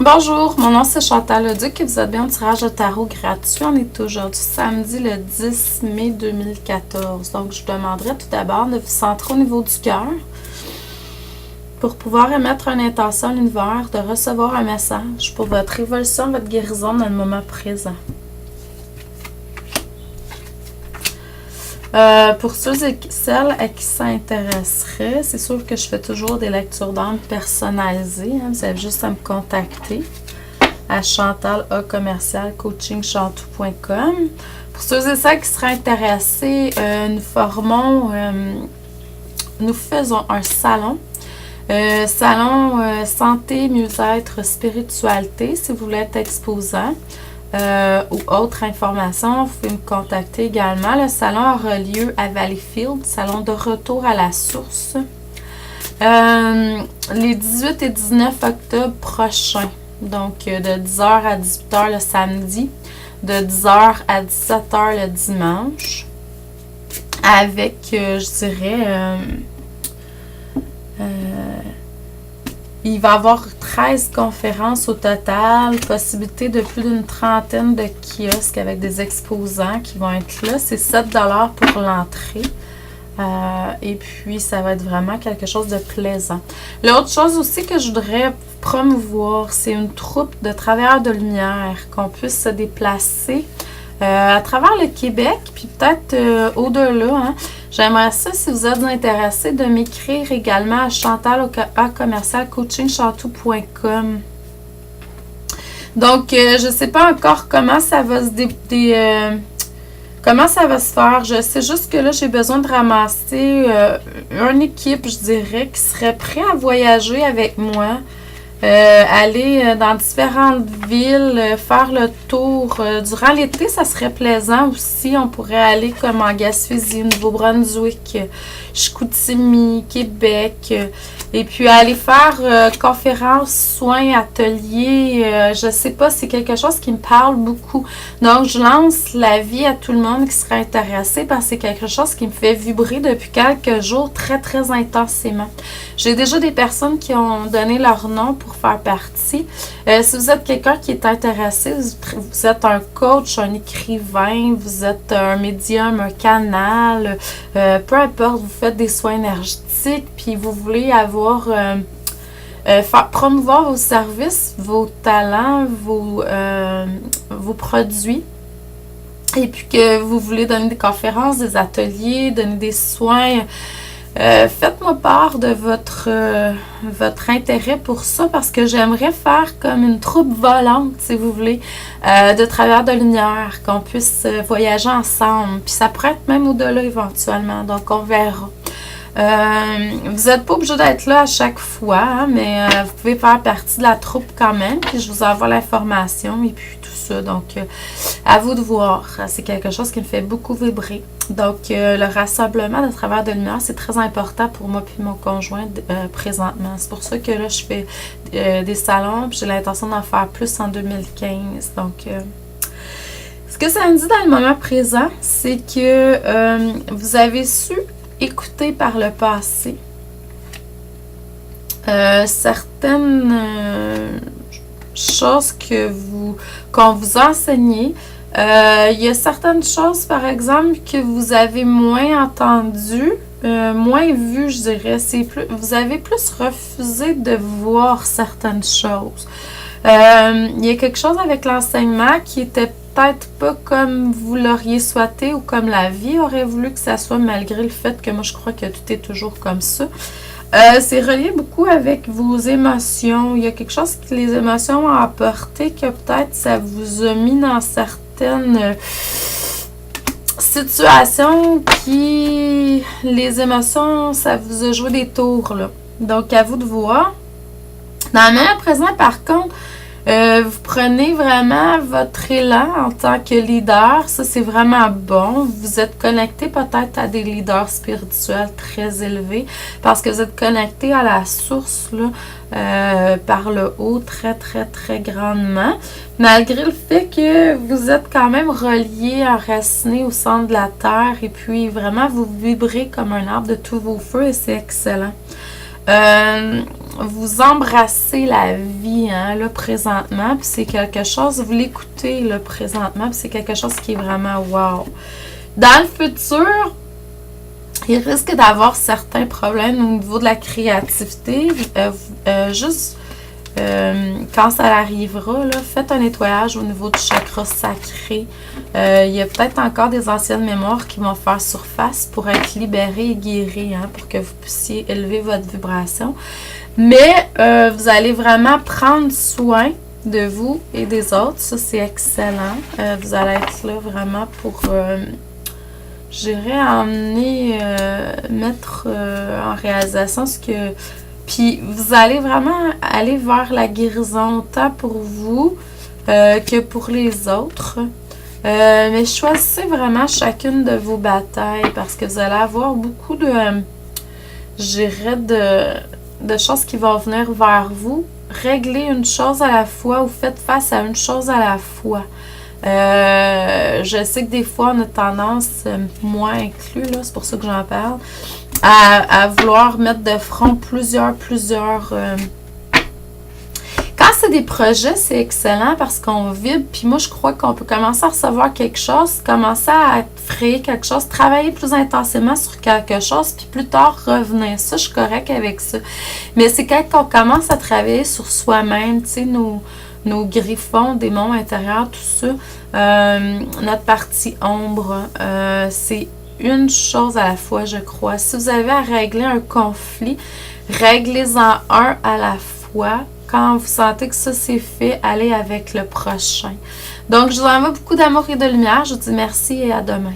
Bonjour, mon nom c'est Chantal Leduc et vous êtes bien au tirage de tarot gratuit. On est aujourd'hui samedi le 10 mai 2014. Donc, je vous demanderai tout d'abord de vous centrer au niveau du cœur pour pouvoir émettre une intention à l'univers de recevoir un message pour votre évolution, votre guérison dans le moment présent. Pour ceux et celles à qui ça intéresserait, c'est sûr que je fais toujours des lectures d'âme personnalisées. Vous avez juste à me contacter à chantal@coachingshantou.com. Pour ceux et celles qui seraient intéressés, nous faisons un salon. Salon santé, mieux-être, spiritualité, si vous voulez être exposant. Ou autre information, vous pouvez me contacter également. Le salon aura lieu à Valleyfield, salon de retour à la source, les 18 et 19 octobre prochains. Donc, de 10h à 18h le samedi, de 10h à 17h le dimanche, avec, je dirais, il va y avoir 13 conférences au total, possibilité de plus d'une trentaine de kiosques avec des exposants qui vont être là. C'est 7 $ pour l'entrée. Et puis, ça va être vraiment quelque chose de plaisant. L'autre chose aussi que je voudrais promouvoir, c'est une troupe de travailleurs de lumière, qu'on puisse se déplacer à travers le Québec, puis peut-être au-delà. Hein. J'aimerais ça, si vous êtes intéressé, de m'écrire également à chantal@coachingshantou.com. Donc, je ne sais pas encore comment ça va comment ça va se faire. Je sais juste que là, j'ai besoin de ramasser une équipe, je dirais, qui serait prêt à voyager avec moi. Aller dans différentes villes, faire le tour. Durant l'été, ça serait plaisant aussi. On pourrait aller comme en Gaspésie, Nouveau-Brunswick, Chicoutimi, Québec. Et puis aller faire conférences, soins, ateliers. Je sais pas, c'est quelque chose qui me parle beaucoup. Donc, je lance l'avis à tout le monde qui serait intéressé parce que c'est quelque chose qui me fait vibrer depuis quelques jours très, très intensément. J'ai déjà des personnes qui ont donné leur nom pour faire partie. Si vous êtes quelqu'un qui est intéressé, vous êtes un coach, un écrivain, vous êtes un médium, un canal, peu importe, vous faites des soins énergétiques, puis vous voulez avoir promouvoir vos services, vos talents, vos produits, et puis que vous voulez donner des conférences, des ateliers, donner des soins, faites-moi part de votre intérêt pour ça parce que j'aimerais faire comme une troupe volante, si vous voulez, de travailleurs de lumière, qu'on puisse voyager ensemble. Puis ça pourrait être même au-delà éventuellement, donc on verra. Vous n'êtes pas obligé d'être là à chaque fois, hein, mais vous pouvez faire partie de la troupe quand même, puis je vous envoie l'information et puis tout ça. Donc, à vous de voir. C'est quelque chose qui me fait beaucoup vibrer. Donc, le rassemblement de travers de lumière, c'est très important pour moi et mon conjoint présentement. C'est pour ça que là, je fais des salons, puis j'ai l'intention d'en faire plus en 2015. Donc, ce que ça me dit dans le moment présent, c'est que vous avez su écouter par le passé certaines choses qu'on vous a enseignées. Il y a certaines choses, par exemple, que vous avez moins entendues, moins vues, je dirais. Vous avez plus refusé de voir certaines choses. Il y a quelque chose avec l'enseignement qui était peut-être pas comme vous l'auriez souhaité ou comme la vie aurait voulu que ça soit, malgré le fait que moi je crois que tout est toujours comme ça. C'est relié beaucoup avec vos émotions. Il y a quelque chose que les émotions ont apporté que peut-être ça vous a mis dans certaines situations qui, les émotions, ça vous a joué des tours, là. Donc, à vous de voir. Dans le moment présent, par contre, vous prenez vraiment votre élan en tant que leader. Ça, c'est vraiment bon. Vous êtes connecté peut-être à des leaders spirituels très élevés parce que vous êtes connecté à la source là, par le haut très, très, très grandement. Malgré le fait que vous êtes quand même relié, enraciné au centre de la Terre et puis vraiment vous vibrez comme un arbre de tous vos feux et c'est excellent. vous embrassez la vie, hein, là, présentement, puis c'est quelque chose, vous l'écoutez, là, présentement, puis c'est quelque chose qui est vraiment wow. Dans le futur, il risque d'avoir certains problèmes au niveau de la créativité. Quand ça arrivera, là, faites un nettoyage au niveau du chakra sacré. Il y a peut-être encore des anciennes mémoires qui vont faire surface pour être libérées et guéries, hein, pour que vous puissiez élever votre vibration. Mais vous allez vraiment prendre soin de vous et des autres. Ça, c'est excellent. Vous allez être là vraiment pour... j'irais emmener, mettre en réalisation ce que... Puis vous allez vraiment aller vers la guérison, autant pour vous que pour les autres. Mais choisissez vraiment chacune de vos batailles parce que vous allez avoir beaucoup de, de choses qui vont venir vers vous. Réglez une chose à la fois ou faites face à une chose à la fois. Je sais que des fois, on a tendance, moi inclus, là, c'est pour ça que j'en parle, à vouloir mettre de front plusieurs quand c'est des projets, c'est excellent parce qu'on vibre. Puis moi, je crois qu'on peut commencer à recevoir quelque chose, commencer à créer quelque chose, travailler plus intensément sur quelque chose, puis plus tard revenir. Ça, je suis correcte avec ça. Mais c'est quand on commence à travailler sur soi-même, tu sais, nos griffons, démons intérieurs, tout ça, notre partie ombre, c'est une chose à la fois, je crois. Si vous avez à régler un conflit, réglez-en un à la fois. Quand vous sentez que ça c'est fait, allez avec le prochain. Donc, je vous envoie beaucoup d'amour et de lumière. Je vous dis merci et à demain.